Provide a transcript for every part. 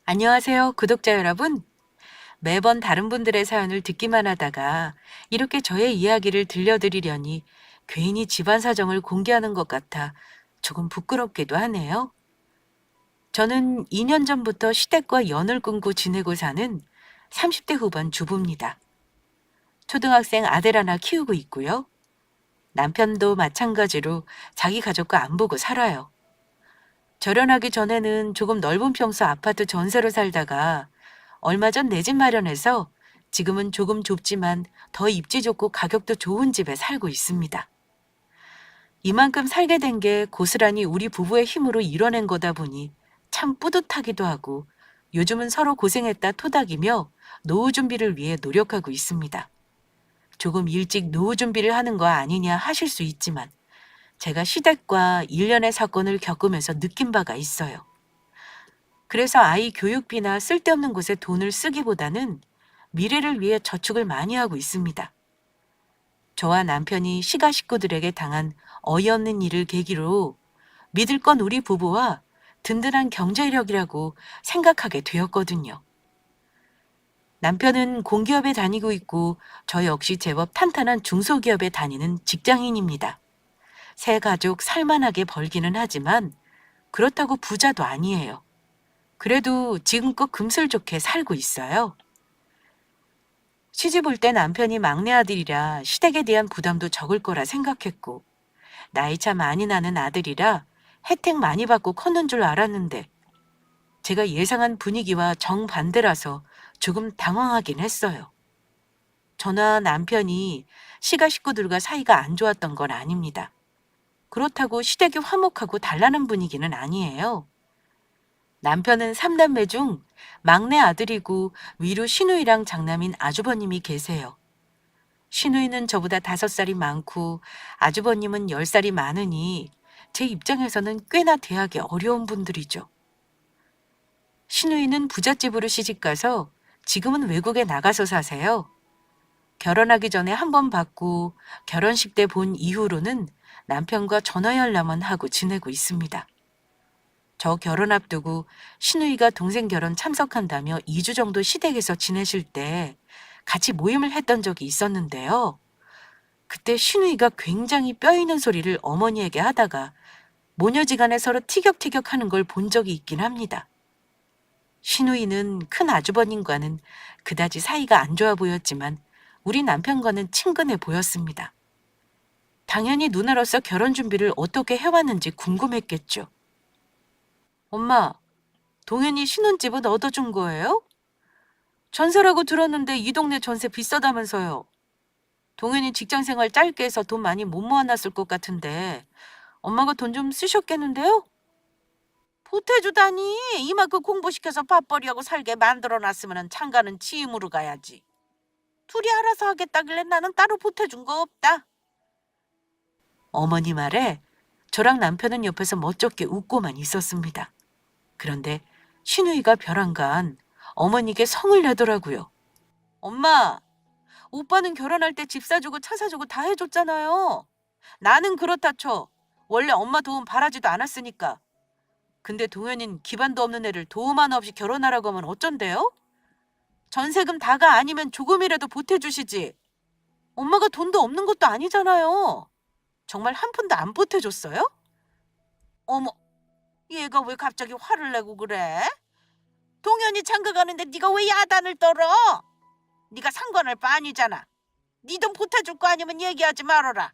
안녕하세요, 구독자 여러분. 매번 다른 분들의 사연을 듣기만 하다가 이렇게 저의 이야기를 들려드리려니 괜히 집안 사정을 공개하는 것 같아 조금 부끄럽기도 하네요. 저는 2년 전부터 시댁과 연을 끊고 지내고 사는 30대 후반 주부입니다. 초등학생 아들 하나 키우고 있고요. 남편도 마찬가지로 자기 가족과 안 보고 살아요. 결혼하기 전에는 조금 넓은 평수 아파트 전세로 살다가 얼마 전 내 집 마련해서 지금은 조금 좁지만 더 입지 좋고 가격도 좋은 집에 살고 있습니다. 이만큼 살게 된 게 고스란히 우리 부부의 힘으로 이뤄낸 거다 보니 참 뿌듯하기도 하고 요즘은 서로 고생했다 토닥이며 노후 준비를 위해 노력하고 있습니다. 조금 일찍 노후 준비를 하는 거 아니냐 하실 수 있지만 제가 시댁과 일련의 사건을 겪으면서 느낀 바가 있어요. 그래서 아이 교육비나 쓸데없는 곳에 돈을 쓰기보다는 미래를 위해 저축을 많이 하고 있습니다. 저와 남편이 시가 식구들에게 당한 어이없는 일을 계기로 믿을 건 우리 부부와 든든한 경제력이라고 생각하게 되었거든요. 남편은 공기업에 다니고 있고 저 역시 제법 탄탄한 중소기업에 다니는 직장인입니다. 새 가족 살만하게 벌기는 하지만 그렇다고 부자도 아니에요. 그래도 지금껏 금슬좋게 살고 있어요. 시집 올 때 남편이 막내 아들이라 시댁에 대한 부담도 적을 거라 생각했고, 나이 차 많이 나는 아들이라 혜택 많이 받고 컸는 줄 알았는데, 제가 예상한 분위기와 정반대라서 조금 당황하긴 했어요. 저나 남편이 시가 식구들과 사이가 안 좋았던 건 아닙니다. 그렇다고 시댁이 화목하고 단란한 분위기는 아니에요. 남편은 3남매 중 막내 아들이고 위로 시누이랑 장남인 아주버님이 계세요. 시누이는 저보다 5살이 많고 아주버님은 10살이 많으니 제 입장에서는 꽤나 대하기 어려운 분들이죠. 시누이는 부잣집으로 시집가서 지금은 외국에 나가서 사세요. 결혼하기 전에 한 번 봤고 결혼식 때 본 이후로는 남편과 전화 연락만 하고 지내고 있습니다. 저 결혼 앞두고 시누이가 동생 결혼 참석한다며 2주 정도 시댁에서 지내실 때 같이 모임을 했던 적이 있었는데요. 그때 시누이가 굉장히 뼈 있는 소리를 어머니에게 하다가 모녀지간에 서로 티격태격 하는 걸 본 적이 있긴 합니다. 시누이는 큰 아주버님과는 그다지 사이가 안 좋아 보였지만 우리 남편과는 친근해 보였습니다. 당연히 누나로서 결혼 준비를 어떻게 해왔는지 궁금했겠죠. 엄마, 동현이 신혼집은 얻어준 거예요? 전세라고 들었는데 이 동네 전세 비싸다면서요. 동현이 직장생활 짧게 해서 돈 많이 못 모아놨을 것 같은데 엄마가 돈 좀 쓰셨겠는데요? 보태주다니 이만큼 공부시켜서 밥벌이하고 살게 만들어놨으면 창가는 지임으로 가야지. 둘이 알아서 하겠다길래 나는 따로 보태준 거 없다. 어머니 말에 저랑 남편은 옆에서 멋쩍게 웃고만 있었습니다. 그런데 신우이가 벼랑간 어머니께 성을 내더라고요. 엄마, 오빠는 결혼할 때 집 사주고 차 사주고 다 해줬잖아요. 나는 그렇다 쳐. 원래 엄마 도움 바라지도 않았으니까. 근데 동현이는 기반도 없는 애를 도움 하나 없이 결혼하라고 하면 어쩐대요? 전세금 다가 아니면 조금이라도 보태주시지. 엄마가 돈도 없는 것도 아니잖아요. 정말 한 푼도 안 보태줬어요? 어머, 얘가 왜 갑자기 화를 내고 그래? 동현이 장가 가는데 네가 왜 야단을 떨어? 네가 상관할 바 아니잖아. 네 돈 보태줄 거 아니면 얘기하지 말아라.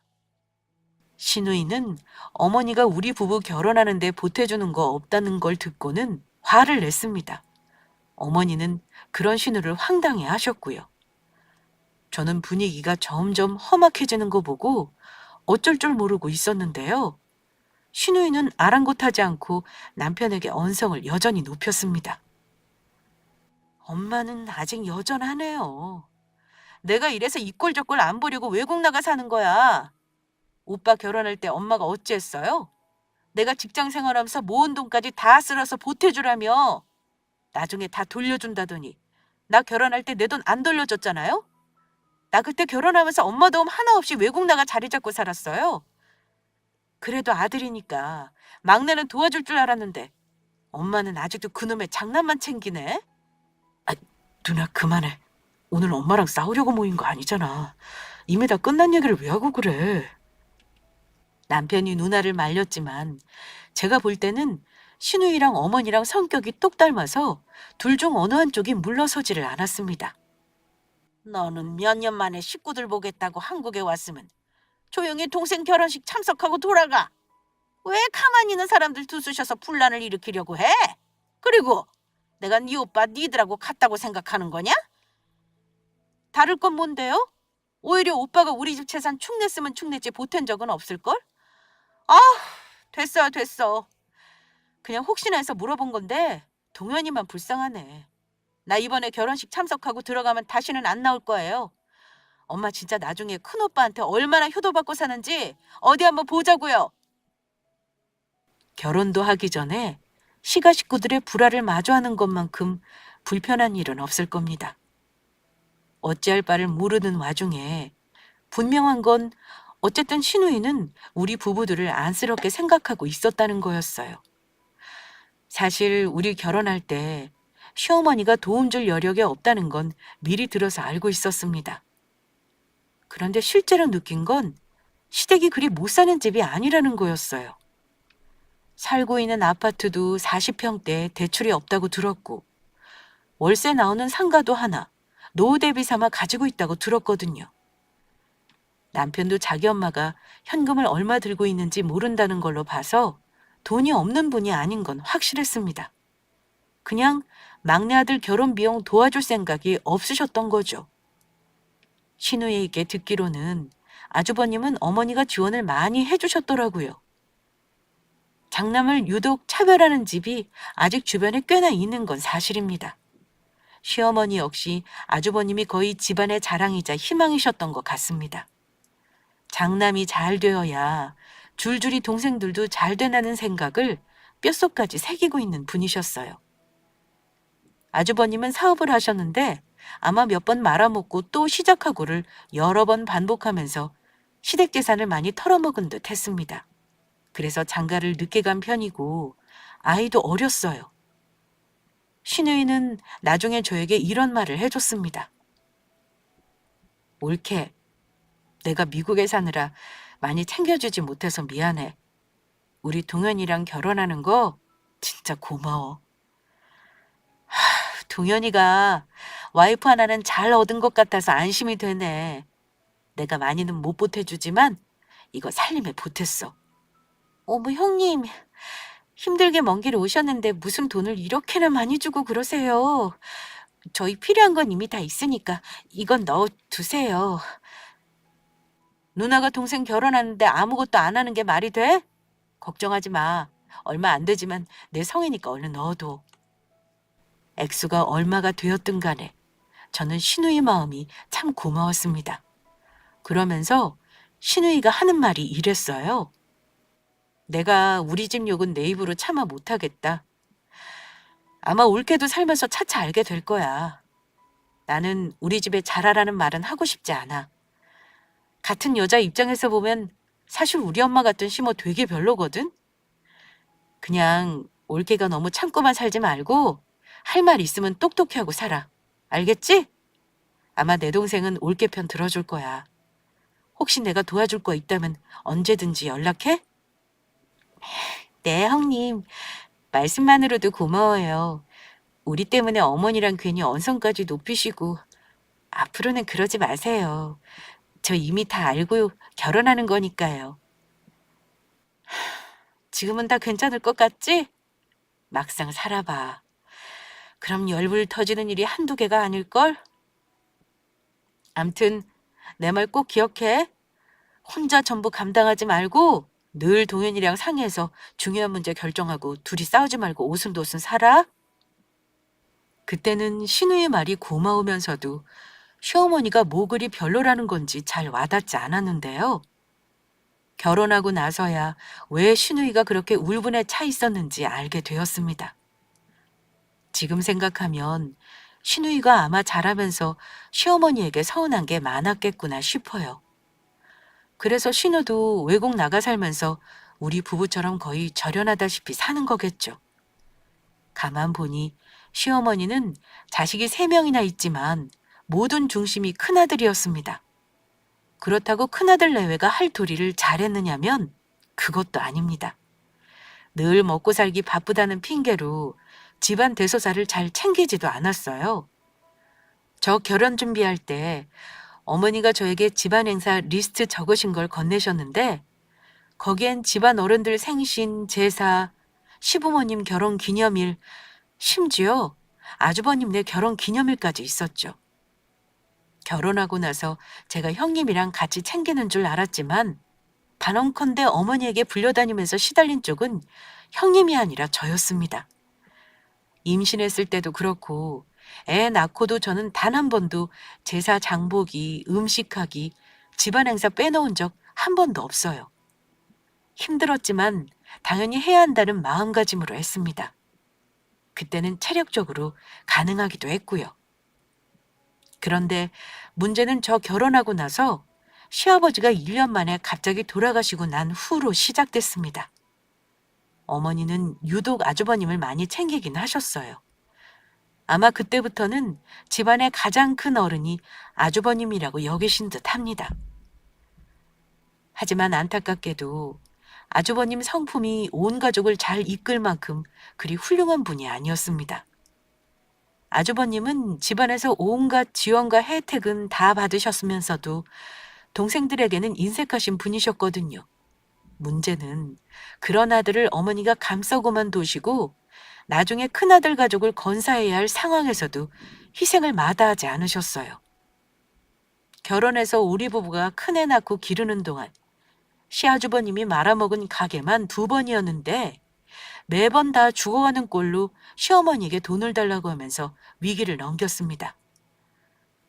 신우이는 어머니가 우리 부부 결혼하는데 보태주는 거 없다는 걸 듣고는 화를 냈습니다. 어머니는 그런 신우를 황당해 하셨고요. 저는 분위기가 점점 험악해지는 거 보고 어쩔 줄 모르고 있었는데요. 신우이는 아랑곳하지 않고 남편에게 언성을 여전히 높였습니다. 엄마는 아직 여전하네요. 내가 이래서 이 꼴 저 꼴 안 보려고 외국 나가 사는 거야. 오빠 결혼할 때 엄마가 어찌했어요? 내가 직장 생활하면서 모은 돈까지 다 쓸어서 보태주라며. 나중에 다 돌려준다더니 나 결혼할 때 내 돈 안 돌려줬잖아요? 나 그때 결혼하면서 엄마 도움 하나 없이 외국 나가 자리 잡고 살았어요. 그래도 아들이니까 막내는 도와줄 줄 알았는데 엄마는 아직도 그놈의 장난만 챙기네. 아, 누나 그만해. 오늘 엄마랑 싸우려고 모인 거 아니잖아. 이미 다 끝난 얘기를 왜 하고 그래? 남편이 누나를 말렸지만 제가 볼 때는 신우이랑 어머니랑 성격이 똑 닮아서 둘 중 어느 한쪽이 물러서지를 않았습니다. 너는 몇 년 만에 식구들 보겠다고 한국에 왔으면 조용히 동생 결혼식 참석하고 돌아가. 왜 가만히 있는 사람들 두수셔서 분란을 일으키려고 해? 그리고 내가 네 오빠 니들하고 같다고 생각하는 거냐? 다를 건 뭔데요? 오히려 오빠가 우리 집 재산 축 냈으면 축 냈지 보탠 적은 없을걸? 아, 됐어요, 됐어. 그냥 혹시나 해서 물어본 건데 동현이만 불쌍하네. 나 이번에 결혼식 참석하고 들어가면 다시는 안 나올 거예요. 엄마 진짜 나중에 큰오빠한테 얼마나 효도받고 사는지 어디 한번 보자고요. 결혼도 하기 전에 시가 식구들의 불화를 마주하는 것만큼 불편한 일은 없을 겁니다. 어찌할 바를 모르는 와중에 분명한 건 어쨌든 신우이는 우리 부부들을 안쓰럽게 생각하고 있었다는 거였어요. 사실 우리 결혼할 때 시어머니가 도움 줄 여력이 없다는 건 미리 들어서 알고 있었습니다. 그런데 실제로 느낀 건 시댁이 그리 못 사는 집이 아니라는 거였어요. 살고 있는 아파트도 40평대 대출이 없다고 들었고 월세 나오는 상가도 하나 노후 대비 삼아 가지고 있다고 들었거든요. 남편도 자기 엄마가 현금을 얼마 들고 있는지 모른다는 걸로 봐서 돈이 없는 분이 아닌 건 확실했습니다. 그냥 막내 아들 결혼 비용 도와줄 생각이 없으셨던 거죠. 신우이에게 듣기로는 아주버님은 어머니가 지원을 많이 해주셨더라고요. 장남을 유독 차별하는 집이 아직 주변에 꽤나 있는 건 사실입니다. 시어머니 역시 아주버님이 거의 집안의 자랑이자 희망이셨던 것 같습니다. 장남이 잘 되어야 줄줄이 동생들도 잘 되라는 생각을 뼛속까지 새기고 있는 분이셨어요. 아주버님은 사업을 하셨는데 아마 몇 번 말아먹고 또 시작하고를 여러 번 반복하면서 시댁 재산을 많이 털어먹은 듯 했습니다. 그래서 장가를 늦게 간 편이고 아이도 어렸어요. 신우이는 나중에 저에게 이런 말을 해줬습니다. 옳게, 내가 미국에 사느라 많이 챙겨주지 못해서 미안해. 우리 동현이랑 결혼하는 거 진짜 고마워. 동현이가 와이프 하나는 잘 얻은 것 같아서 안심이 되네. 내가 많이는 못 보태주지만 이거 살림에 보탰어. 어머 형님, 힘들게 먼 길 오셨는데 무슨 돈을 이렇게나 많이 주고 그러세요. 저희 필요한 건 이미 다 있으니까 이건 넣어두세요. 누나가 동생 결혼하는데 아무것도 안 하는 게 말이 돼? 걱정하지 마. 얼마 안 되지만 내 성이니까 얼른 넣어둬. 액수가 얼마가 되었든 간에 저는 신우이 마음이 참 고마웠습니다. 그러면서 신우이가 하는 말이 이랬어요. 내가 우리 집 욕은 내 입으로 참아 못하겠다. 아마 옳게도 살면서 차차 알게 될 거야. 나는 우리 집에 잘하라는 말은 하고 싶지 않아. 같은 여자 입장에서 보면 사실 우리 엄마 같은 시모 되게 별로거든. 그냥 올케가 너무 참고만 살지 말고 할 말 있으면 똑똑히 하고 살아. 알겠지? 아마 내 동생은 올케 편 들어줄 거야. 혹시 내가 도와줄 거 있다면 언제든지 연락해? 네, 형님. 말씀만으로도 고마워요. 우리 때문에 어머니랑 괜히 언성까지 높이시고 앞으로는 그러지 마세요. 저 이미 다 알고 결혼하는 거니까요. 지금은 다 괜찮을 것 같지? 막상 살아봐. 그럼 열불 터지는 일이 한두 개가 아닐걸? 암튼 내 말 꼭 기억해. 혼자 전부 감당하지 말고 늘 동현이랑 상의해서 중요한 문제 결정하고 둘이 싸우지 말고 오순도순 살아. 그때는 신우의 말이 고마우면서도 시어머니가 뭐 그리 별로라는 건지 잘 와닿지 않았는데요. 결혼하고 나서야 왜 신우이가 그렇게 울분에 차 있었는지 알게 되었습니다. 지금 생각하면 신우이가 아마 자라면서 시어머니에게 서운한 게 많았겠구나 싶어요. 그래서 신우도 외국 나가 살면서 우리 부부처럼 거의 절연하다시피 사는 거겠죠. 가만 보니 시어머니는 자식이 3명이나 있지만 모든 중심이 큰아들이었습니다. 그렇다고 큰아들 내외가 할 도리를 잘했느냐면 그것도 아닙니다. 늘 먹고 살기 바쁘다는 핑계로 집안 대소사를 잘 챙기지도 않았어요. 저 결혼 준비할 때 어머니가 저에게 집안 행사 리스트 적으신 걸 건네셨는데 거기엔 집안 어른들 생신, 제사, 시부모님 결혼 기념일, 심지어 아주버님네 결혼 기념일까지 있었죠. 결혼하고 나서 제가 형님이랑 같이 챙기는 줄 알았지만 단언컨대 어머니에게 불려다니면서 시달린 쪽은 형님이 아니라 저였습니다. 임신했을 때도 그렇고 애 낳고도 저는 단 한 번도 제사 장보기, 음식하기, 집안 행사 빼놓은 적 한 번도 없어요. 힘들었지만 당연히 해야 한다는 마음가짐으로 했습니다. 그때는 체력적으로 가능하기도 했고요. 그런데 문제는 저 결혼하고 나서 시아버지가 1년 만에 갑자기 돌아가시고 난 후로 시작됐습니다. 어머니는 유독 아주버님을 많이 챙기긴 하셨어요. 아마 그때부터는 집안의 가장 큰 어른이 아주버님이라고 여기신 듯 합니다. 하지만 안타깝게도 아주버님 성품이 온 가족을 잘 이끌 만큼 그리 훌륭한 분이 아니었습니다. 아주버님은 집안에서 온갖 지원과 혜택은 다 받으셨으면서도 동생들에게는 인색하신 분이셨거든요. 문제는 그런 아들을 어머니가 감싸고만 두시고 나중에 큰아들 가족을 건사해야 할 상황에서도 희생을 마다하지 않으셨어요. 결혼해서 우리 부부가 큰애 낳고 기르는 동안 시아주버님이 말아먹은 가게만 2번이었는데 매번 다 죽어가는 꼴로 시어머니에게 돈을 달라고 하면서 위기를 넘겼습니다.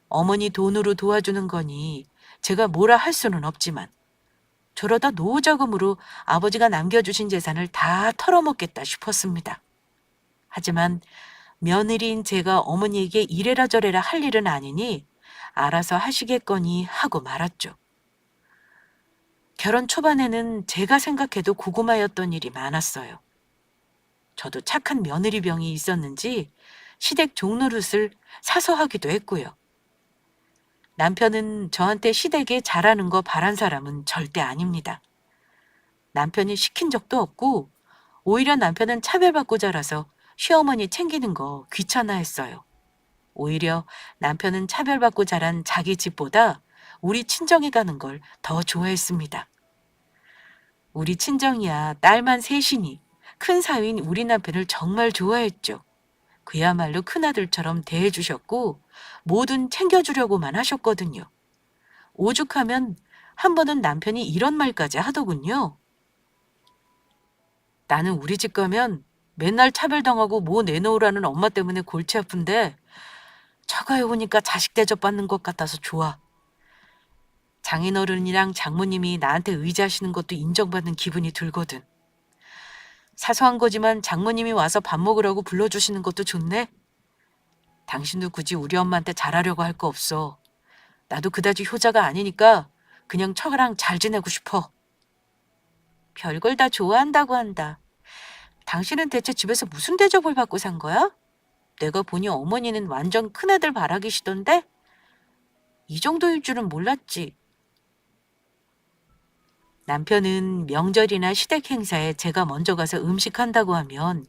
어머니 돈으로 도와주는 거니 제가 뭐라 할 수는 없지만 저러다 노후자금으로 아버지가 남겨주신 재산을 다 털어먹겠다 싶었습니다. 하지만 며느리인 제가 어머니에게 이래라 저래라 할 일은 아니니 알아서 하시겠거니 하고 말았죠. 결혼 초반에는 제가 생각해도 고구마였던 일이 많았어요. 저도 착한 며느리병이 있었는지 시댁 종노릇을 사서 하기도 했고요. 남편은 저한테 시댁에 잘하는 거 바란 사람은 절대 아닙니다. 남편이 시킨 적도 없고 오히려 남편은 차별받고 자라서 시어머니 챙기는 거 귀찮아했어요. 오히려 남편은 차별받고 자란 자기 집보다 우리 친정에 가는 걸 더 좋아했습니다. 우리 친정이야 딸만 셋이니 큰 사위인 우리 남편을 정말 좋아했죠. 그야말로 큰아들처럼 대해주셨고 뭐든 챙겨주려고만 하셨거든요. 오죽하면 한 번은 남편이 이런 말까지 하더군요. 나는 우리 집 가면 맨날 차별당하고 뭐 내놓으라는 엄마 때문에 골치 아픈데 처가에 오니까 자식 대접받는 것 같아서 좋아. 장인어른이랑 장모님이 나한테 의지하시는 것도 인정받는 기분이 들거든. 사소한 거지만 장모님이 와서 밥 먹으라고 불러주시는 것도 좋네. 당신도 굳이 우리 엄마한테 잘하려고 할 거 없어. 나도 그다지 효자가 아니니까 그냥 처가랑 잘 지내고 싶어. 별걸 다 좋아한다고 한다. 당신은 대체 집에서 무슨 대접을 받고 산 거야? 내가 보니 어머니는 완전 큰애들 바라기시던데? 이 정도일 줄은 몰랐지. 남편은 명절이나 시댁 행사에 제가 먼저 가서 음식한다고 하면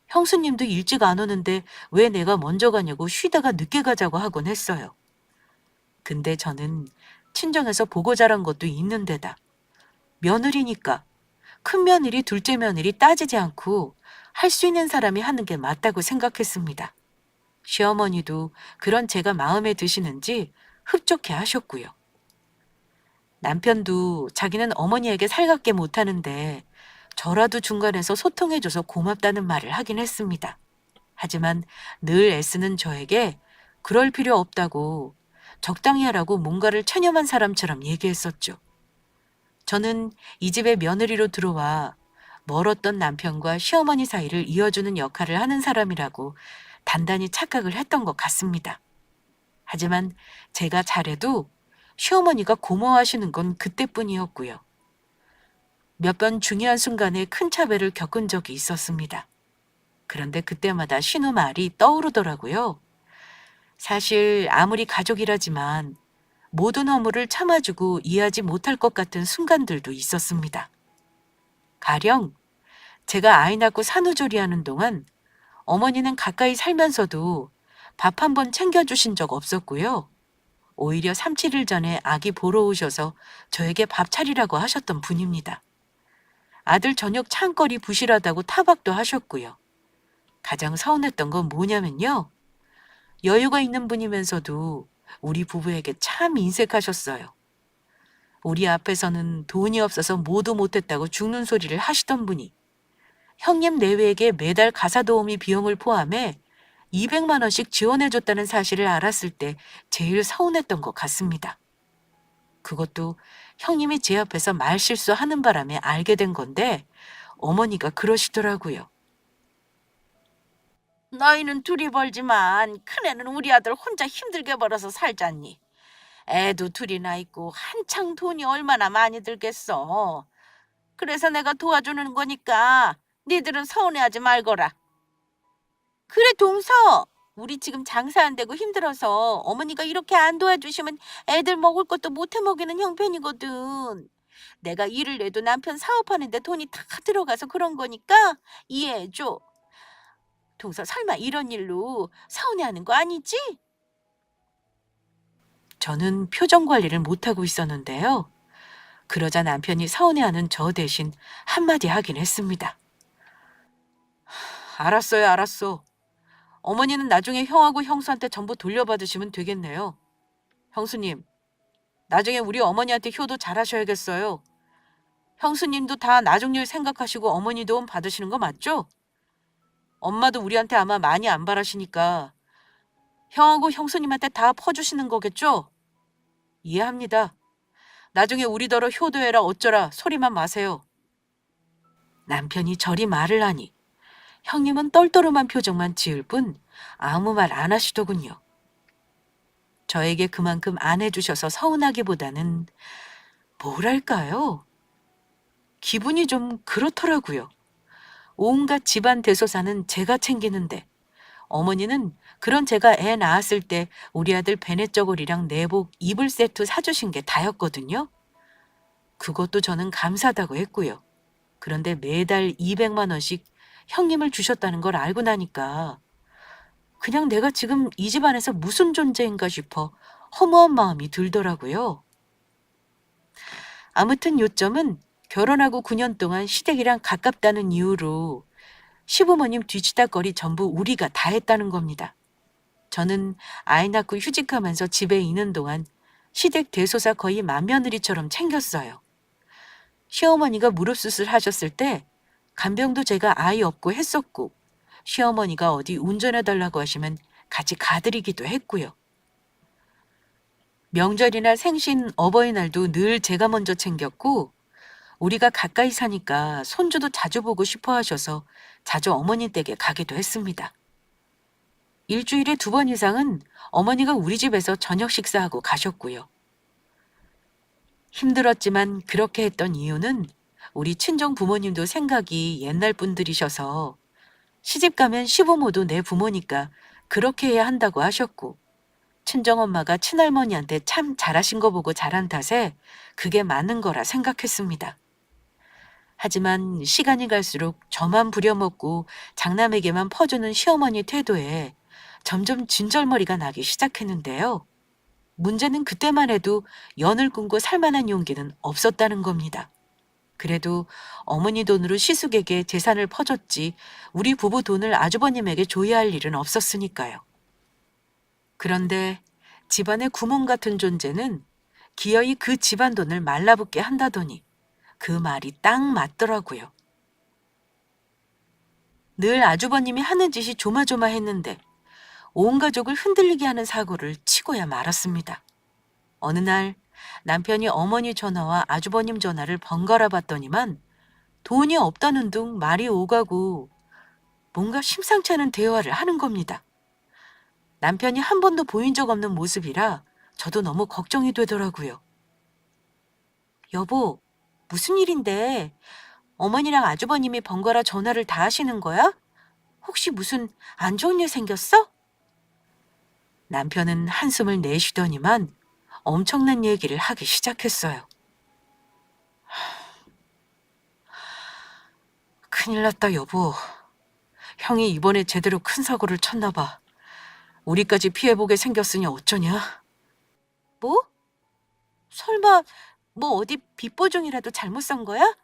형수님도 일찍 안 오는데 왜 내가 먼저 가냐고 쉬다가 늦게 가자고 하곤 했어요. 근데 저는 친정에서 보고 자란 것도 있는데다 며느리니까 큰 며느리, 둘째 며느리 따지지 않고 할 수 있는 사람이 하는 게 맞다고 생각했습니다. 시어머니도 그런 제가 마음에 드시는지 흡족해 하셨고요. 남편도 자기는 어머니에게 살갑게 못하는데 저라도 중간에서 소통해줘서 고맙다는 말을 하긴 했습니다. 하지만 늘 애쓰는 저에게 그럴 필요 없다고 적당히 하라고 뭔가를 체념한 사람처럼 얘기했었죠. 저는 이 집에 며느리로 들어와 멀었던 남편과 시어머니 사이를 이어주는 역할을 하는 사람이라고 단단히 착각을 했던 것 같습니다. 하지만 제가 잘해도 시어머니가 고마워하시는 건 그때뿐이었고요. 몇 번 중요한 순간에 큰 차별을 겪은 적이 있었습니다. 그런데 그때마다 신우 말이 떠오르더라고요. 사실 아무리 가족이라지만 모든 허물을 참아주고 이해하지 못할 것 같은 순간들도 있었습니다. 가령 제가 아이 낳고 산후조리하는 동안 어머니는 가까이 살면서도 밥 한 번 챙겨주신 적 없었고요. 오히려 3, 7일 전에 아기 보러 오셔서 저에게 밥 차리라고 하셨던 분입니다. 아들 저녁 찬거리 부실하다고 타박도 하셨고요. 가장 서운했던 건 뭐냐면요. 여유가 있는 분이면서도 우리 부부에게 참 인색하셨어요. 우리 앞에서는 돈이 없어서 모두 못했다고 죽는 소리를 하시던 분이 형님 내외에게 매달 가사 도우미 비용을 포함해 200만 원씩 지원해줬다는 사실을 알았을 때 제일 서운했던 것 같습니다. 그것도 형님이 제 앞에서 말실수하는 바람에 알게 된 건데 어머니가 그러시더라고요. 너희는 둘이 벌지만 큰애는 우리 아들 혼자 힘들게 벌어서 살잖니. 애도 둘이나 있고 한창 돈이 얼마나 많이 들겠어. 그래서 내가 도와주는 거니까 니들은 서운해하지 말거라. 그래 동서. 우리 지금 장사 안 되고 힘들어서 어머니가 이렇게 안 도와주시면 애들 먹을 것도 못 해 먹이는 형편이거든. 내가 일을 내도 남편 사업하는데 돈이 다 들어가서 그런 거니까 이해해줘. 동서 설마 이런 일로 서운해하는 거 아니지? 저는 표정 관리를 못하고 있었는데요. 그러자 남편이 서운해하는 저 대신 한마디 하긴 했습니다. 알았어요, 알았어. 어머니는 나중에 형하고 형수한테 전부 돌려받으시면 되겠네요. 형수님, 나중에 우리 어머니한테 효도 잘하셔야겠어요. 형수님도 다 나중 일 생각하시고 어머니 도움 받으시는 거 맞죠? 엄마도 우리한테 아마 많이 안 바라시니까 형하고 형수님한테 다 퍼주시는 거겠죠? 이해합니다. 나중에 우리더러 효도해라 어쩌라 소리만 마세요. 남편이 저리 말을 하니 형님은 떨떠름한 표정만 지을 뿐 아무 말 안 하시더군요. 저에게 그만큼 안 해주셔서 서운하기보다는 뭐랄까요? 기분이 좀 그렇더라고요. 온갖 집안 대소사는 제가 챙기는데 어머니는 그런 제가 애 낳았을 때 우리 아들 베넷저고리랑 내복 이불 세트 사주신 게 다였거든요. 그것도 저는 감사하다고 했고요. 그런데 매달 200만 원씩 형님을 주셨다는 걸 알고 나니까 그냥 내가 지금 이 집안에서 무슨 존재인가 싶어 허무한 마음이 들더라고요. 아무튼 요점은 결혼하고 9년 동안 시댁이랑 가깝다는 이유로 시부모님 뒤치다거리 전부 우리가 다 했다는 겁니다. 저는 아이 낳고 휴직하면서 집에 있는 동안 시댁 대소사 거의 맏며느리처럼 챙겼어요. 시어머니가 무릎 수술하셨을 때 간병도 제가 아이 없고 했었고 시어머니가 어디 운전해달라고 하시면 같이 가드리기도 했고요. 명절이나 생신, 어버이날도 늘 제가 먼저 챙겼고 우리가 가까이 사니까 손주도 자주 보고 싶어 하셔서 자주 어머니 댁에 가기도 했습니다. 일주일에 2번 이상은 어머니가 우리 집에서 저녁 식사하고 가셨고요. 힘들었지만 그렇게 했던 이유는 우리 친정 부모님도 생각이 옛날 분들이셔서 시집 가면 시부모도 내 부모니까 그렇게 해야 한다고 하셨고 친정엄마가 친할머니한테 참 잘하신 거 보고 자란 탓에 그게 맞는 거라 생각했습니다. 하지만 시간이 갈수록 저만 부려먹고 장남에게만 퍼주는 시어머니 태도에 점점 진절머리가 나기 시작했는데요. 문제는 그때만 해도 연을 끊고 살만한 용기는 없었다는 겁니다. 그래도 어머니 돈으로 시숙에게 재산을 퍼줬지 우리 부부 돈을 아주버님에게 줘야 할 일은 없었으니까요. 그런데 집안의 구멍 같은 존재는 기어이 그 집안 돈을 말라붙게 한다더니 그 말이 딱 맞더라고요. 늘 아주버님이 하는 짓이 조마조마했는데 온 가족을 흔들리게 하는 사고를 치고야 말았습니다. 어느 날 남편이 어머니 전화와 아주버님 전화를 번갈아 봤더니만 돈이 없다는 둥 말이 오가고 뭔가 심상치 않은 대화를 하는 겁니다. 남편이 한 번도 보인 적 없는 모습이라 저도 너무 걱정이 되더라고요. 여보, 무슨 일인데 어머니랑 아주버님이 번갈아 전화를 다 하시는 거야? 혹시 무슨 안 좋은 일 생겼어? 남편은 한숨을 내쉬더니만 엄청난 얘기를 하기 시작했어요. 큰일 났다, 여보. 형이 이번에 제대로 큰 사고를 쳤나 봐. 우리까지 피해보게 생겼으니 어쩌냐? 뭐? 설마 뭐 어디 빚보증이라도 잘못 산 거야?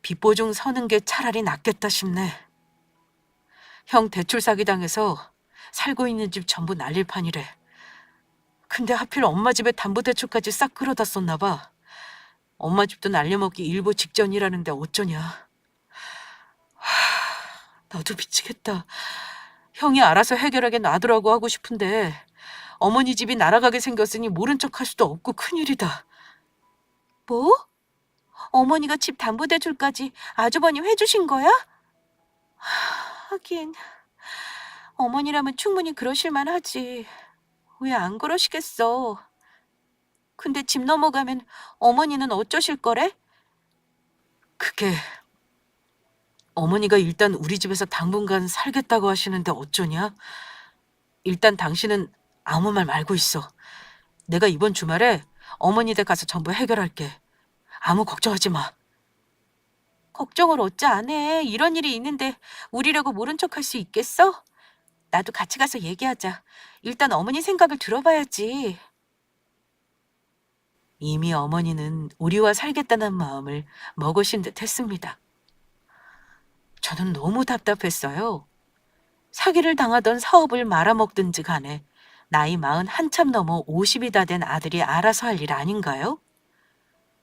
빚보증 서는 게 차라리 낫겠다 싶네. 형 대출 사기당해서 살고 있는 집 전부 날릴 판이래. 근데 하필 엄마 집에 담보대출까지 싹 끌어다 썼나 봐. 엄마 집도 날려먹기 일보 직전이라는데 어쩌냐. 나도 미치겠다. 형이 알아서 해결하게 놔두라고 하고 싶은데 어머니 집이 날아가게 생겼으니 모른 척 할 수도 없고 큰일이다. 뭐? 어머니가 집 담보대출까지 아주버님 해주신 거야? 하긴 어머니라면 충분히 그러실만 하지. 왜 안 그러시겠어. 근데 집 넘어가면 어머니는 어쩌실 거래? 그게 어머니가 일단 우리 집에서 당분간 살겠다고 하시는데 어쩌냐? 일단 당신은 아무 말 말고 있어. 내가 이번 주말에 어머니 댁 가서 전부 해결할게. 아무 걱정하지 마. 걱정을 어찌 안 해. 이런 일이 있는데 우리라고 모른 척 할 수 있겠어? 나도 같이 가서 얘기하자. 일단 어머니 생각을 들어봐야지. 이미 어머니는 우리와 살겠다는 마음을 먹으신 듯 했습니다. 저는 너무 답답했어요. 사기를 당하던 사업을 말아먹든지 간에 나이 40 한참 넘어 50이 다 된 아들이 알아서 할 일 아닌가요?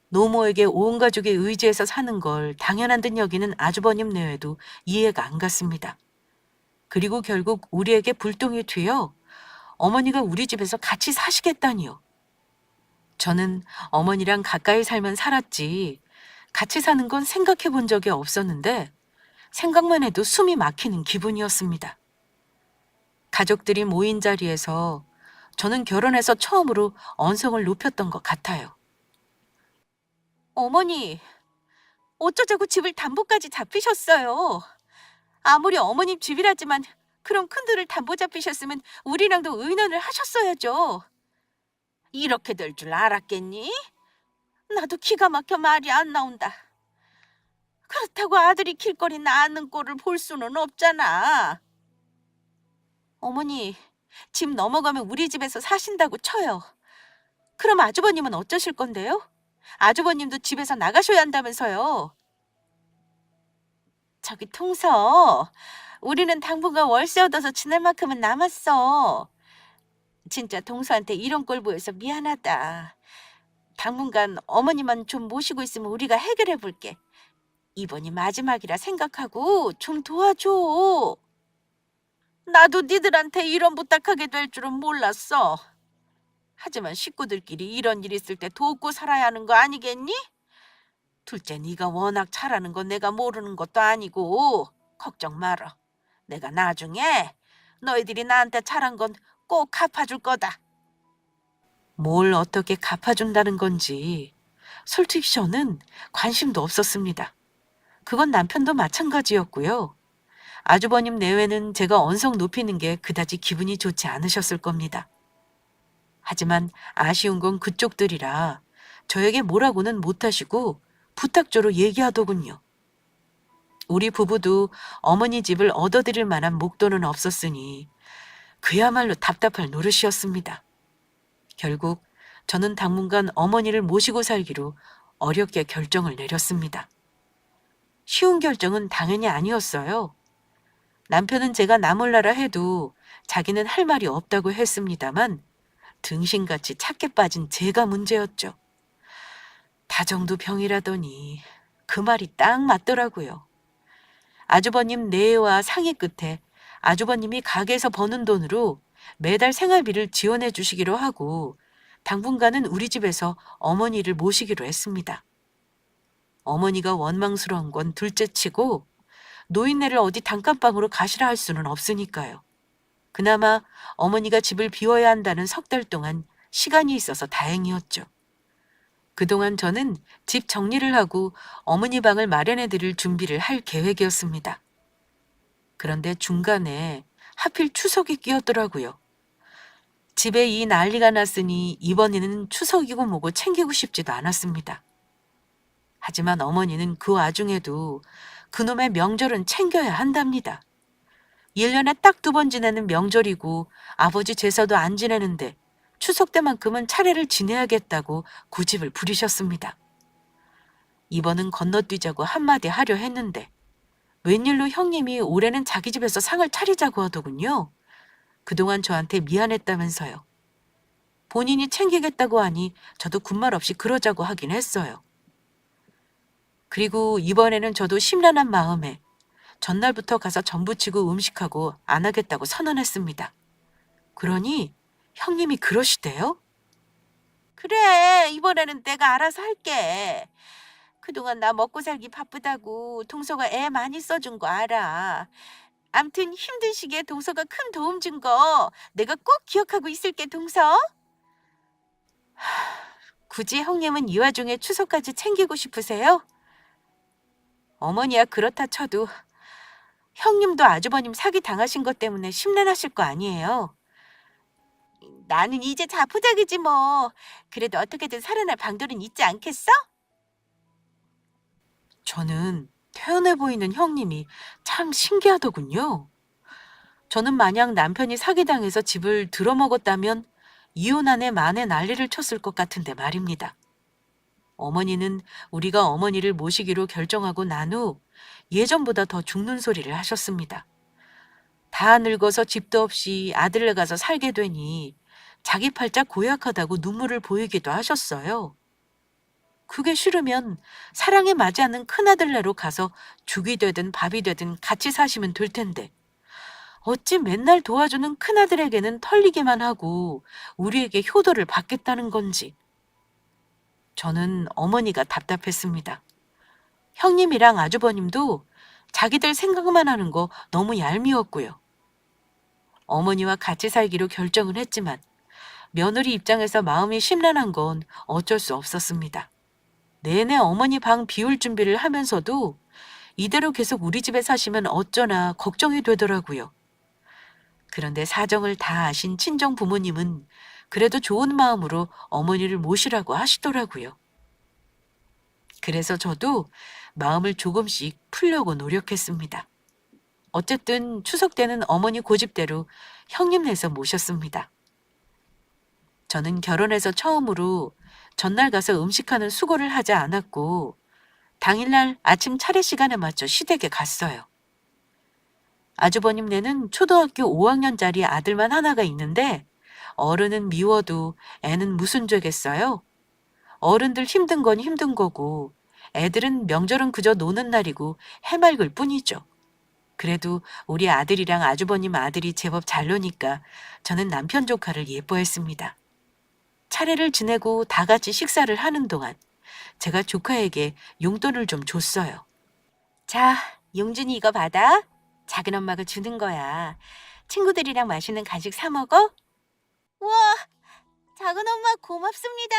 노모에게 온 가족이 의지해서 사는 걸 당연한 듯 여기는 아주버님 내외도 이해가 안 갔습니다. 그리고 결국 우리에게 불똥이 튀어 어머니가 우리 집에서 같이 사시겠다니요. 저는 어머니랑 가까이 살면 살았지 같이 사는 건 생각해 본 적이 없었는데 생각만 해도 숨이 막히는 기분이었습니다. 가족들이 모인 자리에서 저는 결혼해서 처음으로 언성을 높였던 것 같아요. 어머니, 어쩌자고 집을 담보까지 잡히셨어요. 아무리 어머님 집이라지만 그런 큰 돈을 담보 잡히셨으면 우리랑도 의논을 하셨어야죠. 이렇게 될 줄 알았겠니? 나도 기가 막혀 말이 안 나온다. 그렇다고 아들이 길거리 낳는 꼴을 볼 수는 없잖아. 어머니, 집 넘어가면 우리 집에서 사신다고 쳐요. 그럼 아주버님은 어쩌실 건데요? 아주버님도 집에서 나가셔야 한다면서요. 저기 통서, 우리는 당분간 월세 얻어서 지낼 만큼은 남았어. 진짜 동서한테 이런 꼴 보여서 미안하다. 당분간 어머니만 좀 모시고 있으면 우리가 해결해 볼게. 이번이 마지막이라 생각하고 좀 도와줘. 나도 니들한테 이런 부탁하게 될 줄은 몰랐어. 하지만 식구들끼리 이런 일 있을 때 돕고 살아야 하는 거 아니겠니? 둘째, 네가 워낙 잘하는 건 내가 모르는 것도 아니고 걱정 말어. 내가 나중에 너희들이 나한테 잘한 건 꼭 갚아줄 거다. 뭘 어떻게 갚아준다는 건지 솔직히 저는 관심도 없었습니다. 그건 남편도 마찬가지였고요. 아주버님 내외는 제가 언성 높이는 게 그다지 기분이 좋지 않으셨을 겁니다. 하지만 아쉬운 건 그쪽들이라 저에게 뭐라고는 못하시고 부탁조로 얘기하더군요. 우리 부부도 어머니 집을 얻어드릴 만한 목돈은 없었으니 그야말로 답답할 노릇이었습니다. 결국 저는 당분간 어머니를 모시고 살기로 어렵게 결정을 내렸습니다. 쉬운 결정은 당연히 아니었어요. 남편은 제가 나몰라라 해도 자기는 할 말이 없다고 했습니다만 등신같이 착해 빠진 제가 문제였죠. 다정도 병이라더니 그 말이 딱 맞더라고요. 아주버님 내외와 상의 끝에 아주버님이 가게에서 버는 돈으로 매달 생활비를 지원해 주시기로 하고 당분간은 우리 집에서 어머니를 모시기로 했습니다. 어머니가 원망스러운 건 둘째치고 노인네를 어디 단칸방으로 가시라 할 수는 없으니까요. 그나마 어머니가 집을 비워야 한다는 3달 동안 시간이 있어서 다행이었죠. 그동안 저는 집 정리를 하고 어머니 방을 마련해 드릴 준비를 할 계획이었습니다. 그런데 중간에 하필 추석이 끼었더라고요. 집에 이 난리가 났으니 이번에는 추석이고 뭐고 챙기고 싶지도 않았습니다. 하지만 어머니는 그 와중에도 그놈의 명절은 챙겨야 한답니다. 1년에 딱 2번 지내는 명절이고 아버지 제사도 안 지내는데 추석 때만큼은 차례를 지내야겠다고 고집을 부리셨습니다. 이번은 건너뛰자고 한마디 하려 했는데 웬일로 형님이 올해는 자기 집에서 상을 차리자고 하더군요. 그동안 저한테 미안했다면서요. 본인이 챙기겠다고 하니 저도 군말 없이 그러자고 하긴 했어요. 그리고 이번에는 저도 심란한 마음에 전날부터 가서 전부치고 음식하고 안 하겠다고 선언했습니다. 그러니 형님이 그러시대요. 그래, 이번에는 내가 알아서 할게. 그동안 나 먹고 살기 바쁘다고 동서가 애 많이 써준 거 알아. 암튼 힘든 시기에 동서가 큰 도움 준 거 내가 꼭 기억하고 있을게, 동서. 굳이 형님은 이 와중에 추석까지 챙기고 싶으세요? 어머니야 그렇다 쳐도 형님도 아주버님 사기 당하신 것 때문에 심란하실 거 아니에요. 나는 이제 자포자기지 뭐. 그래도 어떻게든 살아날 방도는 있지 않겠어? 저는 태연해 보이는 형님이 참 신기하더군요. 저는 만약 남편이 사기당해서 집을 들어먹었다면 이혼안에 만에 난리를 쳤을 것 같은데 말입니다. 어머니는 우리가 어머니를 모시기로 결정하고 난 후 예전보다 더 죽는 소리를 하셨습니다. 다 늙어서 집도 없이 아들네 가서 살게 되니 자기 팔자 고약하다고 눈물을 보이기도 하셨어요. 그게 싫으면 사랑에 맞지 않는 큰아들네로 가서 죽이 되든 밥이 되든 같이 사시면 될 텐데 어찌 맨날 도와주는 큰아들에게는 털리기만 하고 우리에게 효도를 받겠다는 건지. 저는 어머니가 답답했습니다. 형님이랑 아주버님도 자기들 생각만 하는 거 너무 얄미웠고요. 어머니와 같이 살기로 결정을 했지만 며느리 입장에서 마음이 심란한 건 어쩔 수 없었습니다. 내내 어머니 방 비울 준비를 하면서도 이대로 계속 우리 집에 사시면 어쩌나 걱정이 되더라고요. 그런데 사정을 다 아신 친정 부모님은 그래도 좋은 마음으로 어머니를 모시라고 하시더라고요. 그래서 저도 마음을 조금씩 풀려고 노력했습니다. 어쨌든 추석 때는 어머니 고집대로 형님네서 모셨습니다. 저는 결혼해서 처음으로 전날 가서 음식하는 수고를 하지 않았고 당일날 아침 차례 시간에 맞춰 시댁에 갔어요. 아주버님네는 초등학교 5학년짜리 아들만 하나가 있는데 어른은 미워도 애는 무슨 죄겠어요? 어른들 힘든 건 힘든 거고 애들은 명절은 그저 노는 날이고 해맑을 뿐이죠. 그래도 우리 아들이랑 아주버님 아들이 제법 잘 노니까 저는 남편 조카를 예뻐했습니다. 차례를 지내고 다 같이 식사를 하는 동안 제가 조카에게 용돈을 좀 줬어요. 자, 용준이 이거 받아. 작은 엄마가 주는 거야. 친구들이랑 맛있는 간식 사 먹어? 우와, 작은 엄마 고맙습니다.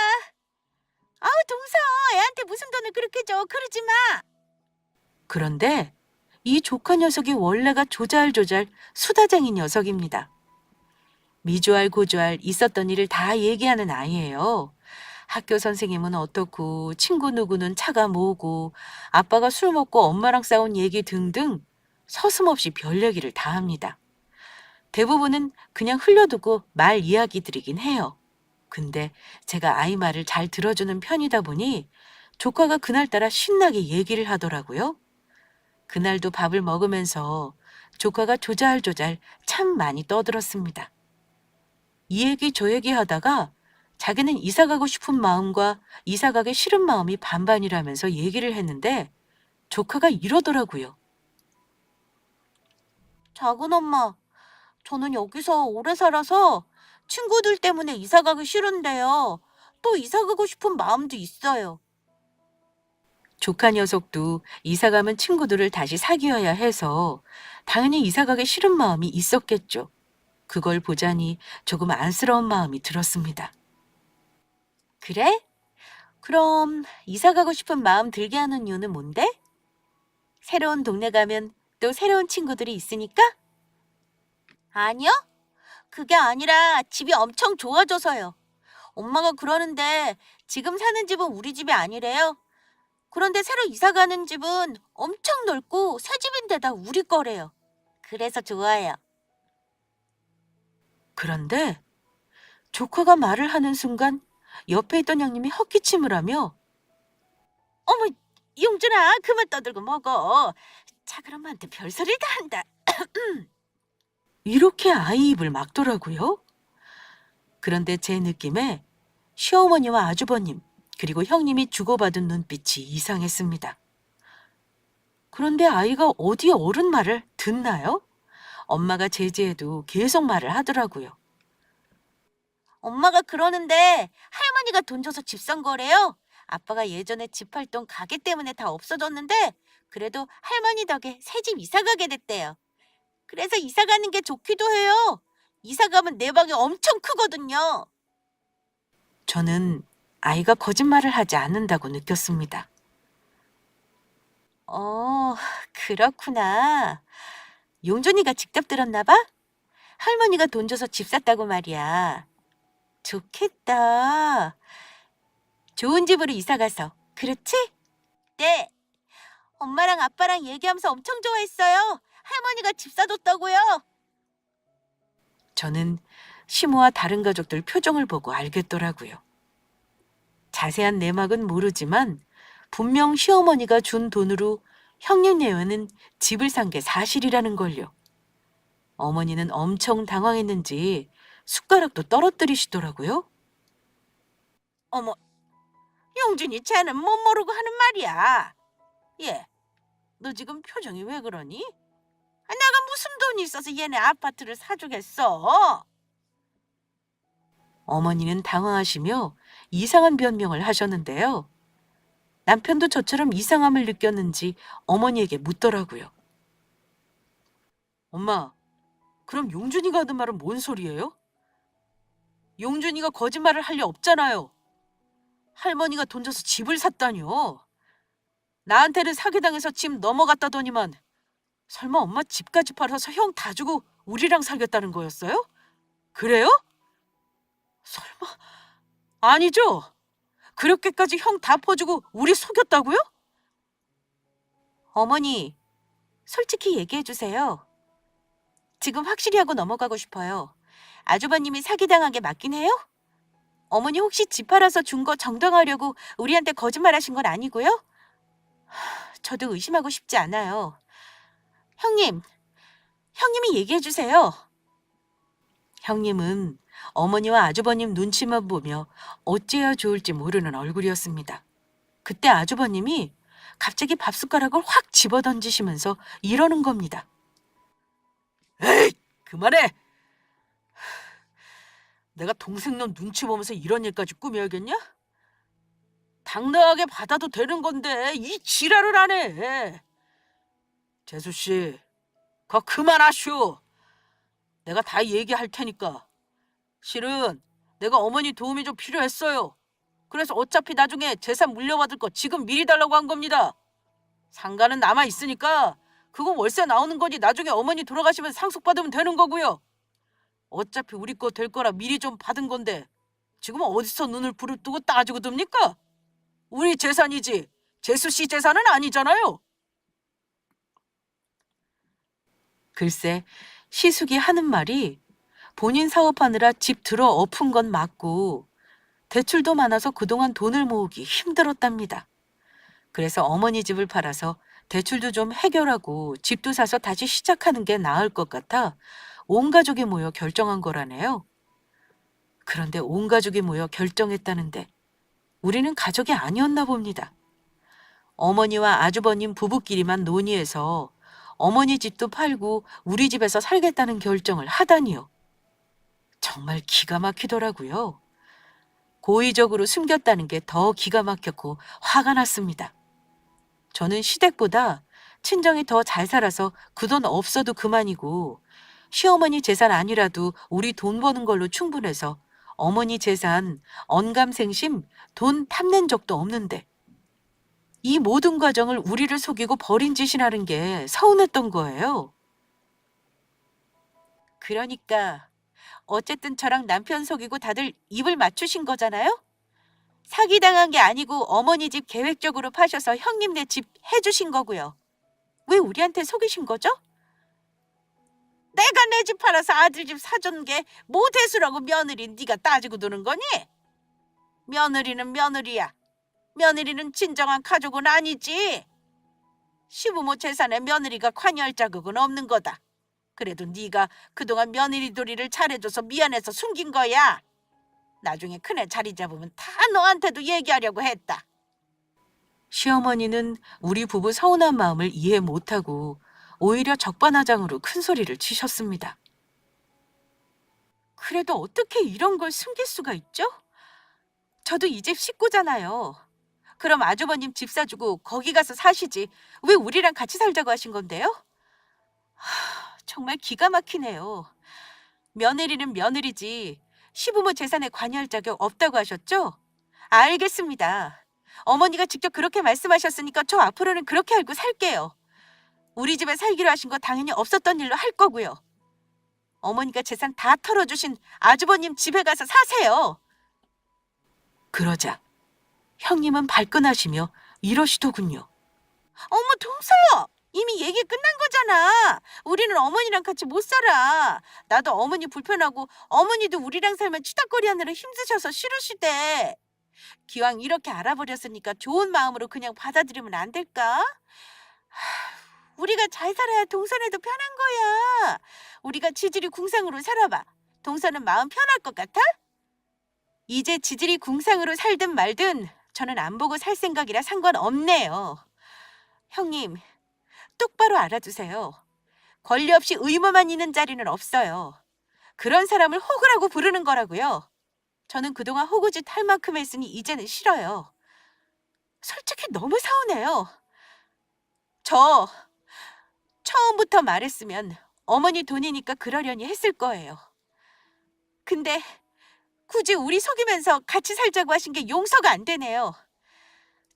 아우, 동서, 애한테 무슨 돈을 그렇게 줘. 그러지 마. 그런데 이 조카 녀석이 원래가 조잘조잘 수다쟁이 녀석입니다. 미주알 고주알 있었던 일을 다 얘기하는 아이예요. 학교 선생님은 어떻고 친구 누구는 차가 뭐고 아빠가 술 먹고 엄마랑 싸운 얘기 등등 서슴없이 별 얘기를 다 합니다. 대부분은 그냥 흘려두고 말 이야기들이긴 해요. 근데 제가 아이 말을 잘 들어주는 편이다 보니 조카가 그날따라 신나게 얘기를 하더라고요. 그날도 밥을 먹으면서 조카가 조잘조잘 참 많이 떠들었습니다. 이 얘기 저 얘기 하다가 자기는 이사 가고 싶은 마음과 이사 가기 싫은 마음이 반반이라면서 얘기를 했는데 조카가 이러더라고요. 작은 엄마, 저는 여기서 오래 살아서 친구들 때문에 이사 가기 싫은데요. 또 이사 가고 싶은 마음도 있어요. 조카 녀석도 이사 가면 친구들을 다시 사귀어야 해서 당연히 이사 가기 싫은 마음이 있었겠죠. 그걸 보자니 조금 안쓰러운 마음이 들었습니다. 그래? 그럼 이사 가고 싶은 마음 들게 하는 이유는 뭔데? 새로운 동네 가면 또 새로운 친구들이 있으니까? 아니요? 그게 아니라 집이 엄청 좋아져서요. 엄마가 그러는데 지금 사는 집은 우리 집이 아니래요. 그런데 새로 이사 가는 집은 엄청 넓고 새 집인데다 우리 거래요. 그래서 좋아요. 그런데 조카가 말을 하는 순간 옆에 있던 형님이 헛기침을 하며 어머, 용준아, 그만 떠들고 먹어. 작은 엄마한테 별소리를 다 한다. 이렇게 아이 입을 막더라고요. 그런데 제 느낌에 시어머니와 아주버님 그리고 형님이 주고받은 눈빛이 이상했습니다. 그런데 아이가 어디 어른 말을 듣나요? 엄마가 제지해도 계속 말을 하더라고요. 엄마가 그러는데 할머니가 돈 줘서 집 산 거래요. 아빠가 예전에 집 팔던 가게 때문에 다 없어졌는데 그래도 할머니 덕에 새 집 이사 가게 됐대요. 그래서 이사 가는 게 좋기도 해요. 이사 가면 내 방이 엄청 크거든요. 저는 아이가 거짓말을 하지 않는다고 느꼈습니다. 어, 그렇구나. 용준이가 직접 들었나 봐? 할머니가 돈 줘서 집 샀다고 말이야. 좋겠다. 좋은 집으로 이사 가서. 그렇지? 네. 엄마랑 아빠랑 얘기하면서 엄청 좋아했어요. 할머니가 집 사줬다고요. 저는 시모와 다른 가족들 표정을 보고 알겠더라고요. 자세한 내막은 모르지만 분명 시어머니가 준 돈으로 형님 내외는 집을 산 게 사실이라는 걸요. 어머니는 엄청 당황했는지 숟가락도 떨어뜨리시더라고요. 어머, 용준이 쟤는 못 모르고 하는 말이야. 얘, 너 지금 표정이 왜 그러니? 내가 무슨 돈이 있어서 얘네 아파트를 사주겠어? 어머니는 당황하시며 이상한 변명을 하셨는데요. 남편도 저처럼 이상함을 느꼈는지 어머니에게 묻더라고요. 엄마, 그럼 용준이가 하는 말은 뭔 소리예요? 용준이가 거짓말을 할 리 없잖아요. 할머니가 돈 줘서 집을 샀다니요. 나한테는 사기당해서 집 넘어갔다더니만 설마 엄마 집까지 팔아서 형 다 주고 우리랑 살겠다는 거였어요? 그래요? 설마 아니죠? 그렇게까지 형 다 퍼주고 우리 속였다고요? 어머니, 솔직히 얘기해 주세요. 지금 확실히 하고 넘어가고 싶어요. 아주버님이 사기당한 게 맞긴 해요? 어머니 혹시 집 팔아서 준 거 정당하려고 우리한테 거짓말하신 건 아니고요? 저도 의심하고 싶지 않아요. 형님이 얘기해 주세요. 형님은 어머니와 아주버님 눈치만 보며 어찌해야 좋을지 모르는 얼굴이었습니다. 그때 아주버님이 갑자기 밥숟가락을 확 집어던지시면서 이러는 겁니다. 에이, 그만해! 내가 동생 놈 눈치 보면서 이런 일까지 꾸며야겠냐? 당당하게 받아도 되는 건데 이 지랄을 안 해. 재수 씨, 그거 그만하시오. 내가 다 얘기할 테니까. 실은 내가 어머니 도움이 좀 필요했어요. 그래서 어차피 나중에 재산 물려받을 거 지금 미리 달라고 한 겁니다. 상가는 남아 있으니까 그건 월세 나오는 거지 나중에 어머니 돌아가시면 상속받으면 되는 거고요. 어차피 우리 거 될 거라 미리 좀 받은 건데 지금은 어디서 눈을 부릅뜨고 따지고 듭니까? 우리 재산이지 재수 씨 재산은 아니잖아요. 글쎄 시숙이 하는 말이 본인 사업하느라 집 들어 엎은 건 맞고 대출도 많아서 그동안 돈을 모으기 힘들었답니다. 그래서 어머니 집을 팔아서 대출도 좀 해결하고 집도 사서 다시 시작하는 게 나을 것 같아 온 가족이 모여 결정한 거라네요. 그런데 온 가족이 모여 결정했다는데 우리는 가족이 아니었나 봅니다. 어머니와 아주버님 부부끼리만 논의해서 어머니 집도 팔고 우리 집에서 살겠다는 결정을 하다니요. 정말 기가 막히더라고요. 고의적으로 숨겼다는 게 더 기가 막혔고 화가 났습니다. 저는 시댁보다 친정이 더 잘 살아서 그 돈 없어도 그만이고 시어머니 재산 아니라도 우리 돈 버는 걸로 충분해서 어머니 재산 언감생심 돈 탐낸 적도 없는데 이 모든 과정을 우리를 속이고 버린 짓이라는 게 서운했던 거예요. 그러니까 어쨌든 저랑 남편 속이고 다들 입을 맞추신 거잖아요? 사기당한 게 아니고 어머니 집 계획적으로 파셔서 형님네 집 해주신 거고요. 왜 우리한테 속이신 거죠? 내가 내 집 팔아서 아들 집 사준 게 뭐 대수라고 며느리 네가 따지고 노는 거니? 며느리는 며느리야. 며느리는 진정한 가족은 아니지. 시부모 재산에 며느리가 관여할 자격은 없는 거다. 그래도 네가 그동안 며느리 도리를 잘해줘서 미안해서 숨긴 거야. 나중에 큰애 자리 잡으면 다 너한테도 얘기하려고 했다. 시어머니는 우리 부부 서운한 마음을 이해 못하고 오히려 적반하장으로 큰 소리를 치셨습니다. 그래도 어떻게 이런 걸 숨길 수가 있죠? 저도 이 집 식구잖아요. 그럼 아주버님 집 사주고 거기 가서 사시지. 왜 우리랑 같이 살자고 하신 건데요? 정말 기가 막히네요. 며느리는 며느리지 시부모 재산에 관여할 자격 없다고 하셨죠? 알겠습니다. 어머니가 직접 그렇게 말씀하셨으니까 저 앞으로는 그렇게 알고 살게요. 우리 집에 살기로 하신 거 당연히 없었던 일로 할 거고요. 어머니가 재산 다 털어주신 아주버님 집에 가서 사세요. 그러자 형님은 발끈하시며 이러시더군요. 어머, 동서! 이미 얘기 끝난 거잖아. 우리는 어머니랑 같이 못 살아. 나도 어머니 불편하고 어머니도 우리랑 살면 치닥거리 하느라 힘드셔서 싫으시대. 기왕 이렇게 알아버렸으니까 좋은 마음으로 그냥 받아들이면 안 될까? 우리가 잘 살아야 동선에도 편한 거야. 우리가 지질이 궁상으로 살아봐. 동선은 마음 편할 것 같아? 이제 지질이 궁상으로 살든 말든 저는 안 보고 살 생각이라 상관없네요. 형님, 똑바로 알아두세요. 권리 없이 의무만 있는 자리는 없어요. 그런 사람을 호구라고 부르는 거라고요. 저는 그동안 호구짓 할 만큼 했으니 이제는 싫어요. 솔직히 너무 서운해요. 저 처음부터 말했으면 어머니 돈이니까 그러려니 했을 거예요. 근데 굳이 우리 속이면서 같이 살자고 하신 게 용서가 안 되네요.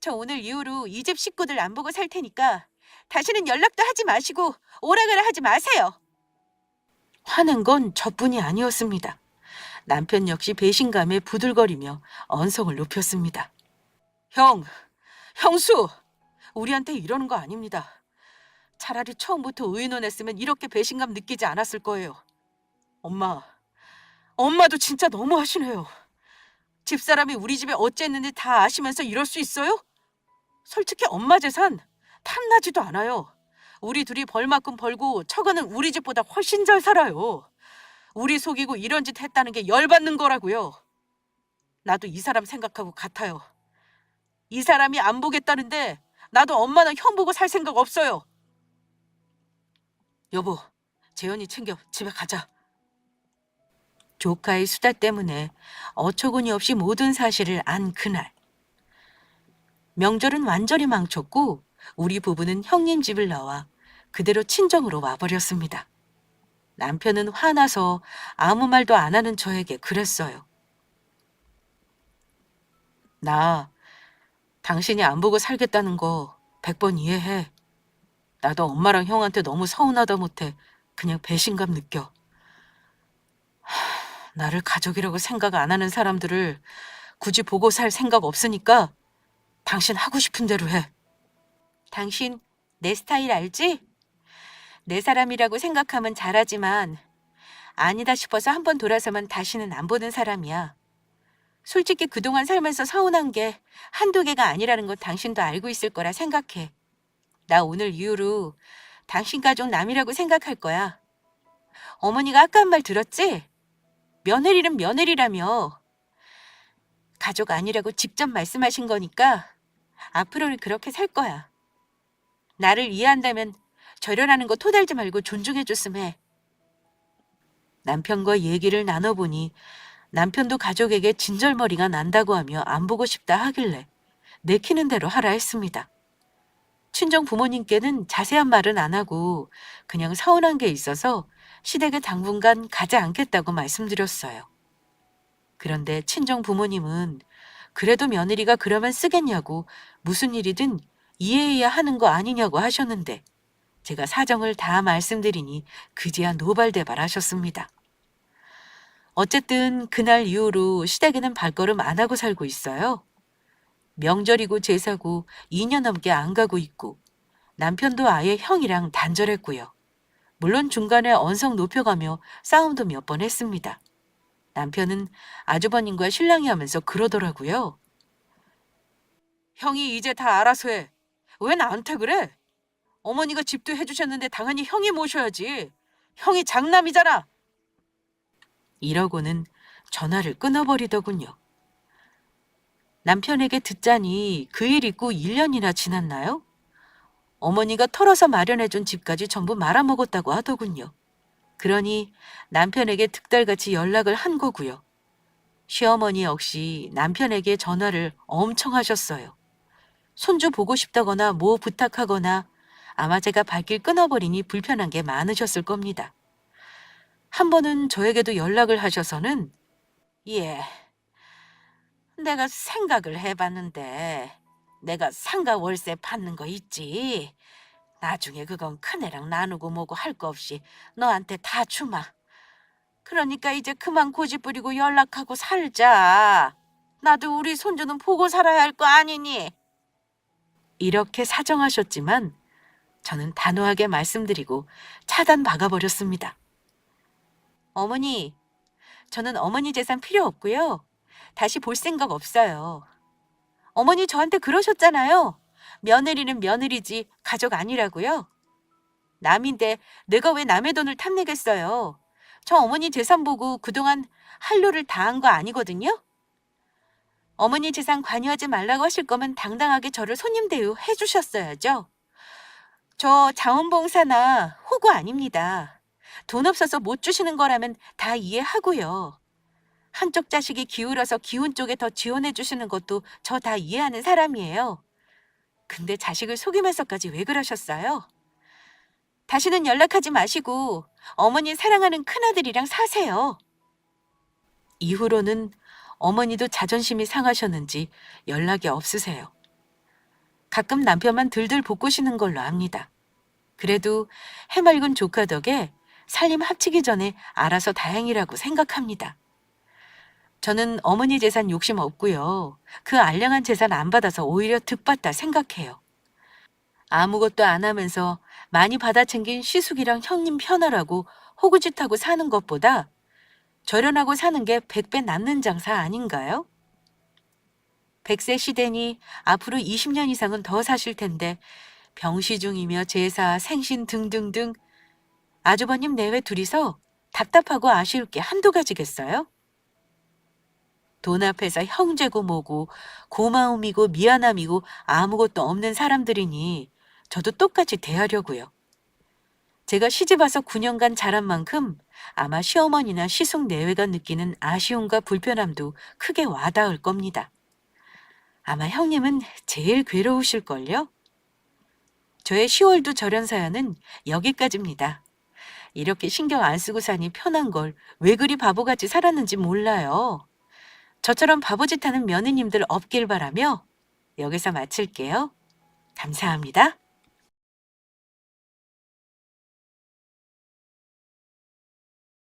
저 오늘 이후로 이 집 식구들 안 보고 살 테니까 다시는 연락도 하지 마시고 오라가라 하지 마세요. 화낸 건 저뿐이 아니었습니다. 남편 역시 배신감에 부들거리며 언성을 높였습니다. 형수, 우리한테 이러는 거 아닙니다. 차라리 처음부터 의논했으면 이렇게 배신감 느끼지 않았을 거예요. 엄마도 진짜 너무하시네요. 집사람이 우리 집에 어쨌는지 다 아시면서 이럴 수 있어요? 솔직히 엄마 재산 탐나지도 않아요. 우리 둘이 벌만큼 벌고 처가는 우리 집보다 훨씬 잘 살아요. 우리 속이고 이런 짓 했다는 게 열받는 거라고요. 나도 이 사람 생각하고 같아요. 이 사람이 안 보겠다는데 나도 엄마는 형 보고 살 생각 없어요. 여보, 재현이 챙겨 집에 가자. 조카의 수다 때문에 어처구니 없이 모든 사실을 안 그날. 명절은 완전히 망쳤고 우리 부부는 형님 집을 나와 그대로 친정으로 와버렸습니다. 남편은 화나서 아무 말도 안 하는 저에게 그랬어요. 나 당신이 안 보고 살겠다는 거 100번 이해해. 나도 엄마랑 형한테 너무 서운하다 못해 그냥 배신감 느껴. 나를 가족이라고 생각 안 하는 사람들을 굳이 보고 살 생각 없으니까 당신 하고 싶은 대로 해. 당신 내 스타일 알지? 내 사람이라고 생각하면 잘하지만 아니다 싶어서 한번 돌아서면 다시는 안 보는 사람이야. 솔직히 그동안 살면서 서운한 게 한두 개가 아니라는 건 당신도 알고 있을 거라 생각해. 나 오늘 이후로 당신 가족 남이라고 생각할 거야. 어머니가 아까 한 말 들었지? 며느리는 며느리라며. 가족 아니라고 직접 말씀하신 거니까 앞으로는 그렇게 살 거야. 나를 이해한다면 절연하는 거 토달지 말고 존중해줬으면 해. 남편과 얘기를 나눠보니 남편도 가족에게 진절머리가 난다고 하며 안 보고 싶다 하길래 내키는 대로 하라 했습니다. 친정 부모님께는 자세한 말은 안 하고 그냥 서운한 게 있어서 시댁에 당분간 가지 않겠다고 말씀드렸어요. 그런데 친정 부모님은 그래도 며느리가 그러면 쓰겠냐고 무슨 일이든 이해해야 하는 거 아니냐고 하셨는데 제가 사정을 다 말씀드리니 그제야 노발대발하셨습니다. 어쨌든 그날 이후로 시댁에는 발걸음 안 하고 살고 있어요. 명절이고 제사고 2년 넘게 안 가고 있고 남편도 아예 형이랑 단절했고요. 물론 중간에 언성 높여가며 싸움도 몇 번 했습니다. 남편은 아주버님과 신랑이 하면서 그러더라고요. 형이 이제 다 알아서 해. 왜 나한테 그래? 어머니가 집도 해주셨는데 당연히 형이 모셔야지. 형이 장남이잖아. 이러고는 전화를 끊어버리더군요. 남편에게 듣자니 그 일 있고 1년이나 지났나요? 어머니가 털어서 마련해준 집까지 전부 말아먹었다고 하더군요. 그러니 남편에게 득달같이 연락을 한 거고요. 시어머니 역시 남편에게 전화를 엄청 하셨어요. 손주 보고 싶다거나 뭐 부탁하거나 아마 제가 발길 끊어버리니 불편한 게 많으셨을 겁니다. 한 번은 저에게도 연락을 하셔서는 예, 내가 생각을 해봤는데 내가 상가 월세 받는 거 있지. 나중에 그건 큰애랑 나누고 뭐고 할 거 없이 너한테 다 주마. 그러니까 이제 그만 고집 부리고 연락하고 살자. 나도 우리 손주는 보고 살아야 할 거 아니니. 이렇게 사정하셨지만 저는 단호하게 말씀드리고 차단 박아버렸습니다. 어머니, 저는 어머니 재산 필요 없고요. 다시 볼 생각 없어요. 어머니 저한테 그러셨잖아요. 며느리는 며느리지 가족 아니라고요. 남인데 내가 왜 남의 돈을 탐내겠어요. 저 어머니 재산 보고 그동안 한료를 다 한 거 아니거든요. 어머니 재산 관여하지 말라고 하실 거면 당당하게 저를 손님 대우 해주셨어야죠. 저 자원봉사나 호구 아닙니다. 돈 없어서 못 주시는 거라면 다 이해하고요. 한쪽 자식이 기울어서 기운 쪽에 더 지원해 주시는 것도 저 다 이해하는 사람이에요. 근데 자식을 속이면서까지 왜 그러셨어요? 다시는 연락하지 마시고 어머니 사랑하는 큰아들이랑 사세요. 이후로는 어머니도 자존심이 상하셨는지 연락이 없으세요. 가끔 남편만 들들 볶으시는 걸로 압니다. 그래도 해맑은 조카 덕에 살림 합치기 전에 알아서 다행이라고 생각합니다. 저는 어머니 재산 욕심 없고요. 그 알량한 재산 안 받아서 오히려 득받다 생각해요. 아무것도 안 하면서 많이 받아 챙긴 시숙이랑 형님 편하라고 호구짓하고 사는 것보다 절연하고 사는 게 100배 낫는 장사 아닌가요? 100세 시대니 앞으로 20년 이상은 더 사실 텐데 병시중이며 제사, 생신 등등등 아주버님 내외 둘이서 답답하고 아쉬울 게 한두 가지겠어요? 돈 앞에서 형제고 뭐고 고마움이고 미안함이고 아무것도 없는 사람들이니 저도 똑같이 대하려고요. 제가 시집 와서 9년간 자란 만큼 아마 시어머니나 시숙 내외가 느끼는 아쉬움과 불편함도 크게 와닿을 겁니다. 아마 형님은 제일 괴로우실걸요? 저의 10월도 절연 사연은 여기까지입니다. 이렇게 신경 안 쓰고 사니 편한 걸 왜 그리 바보같이 살았는지 몰라요. 저처럼 바보짓하는 며느님들 없길 바라며 여기서 마칠게요. 감사합니다.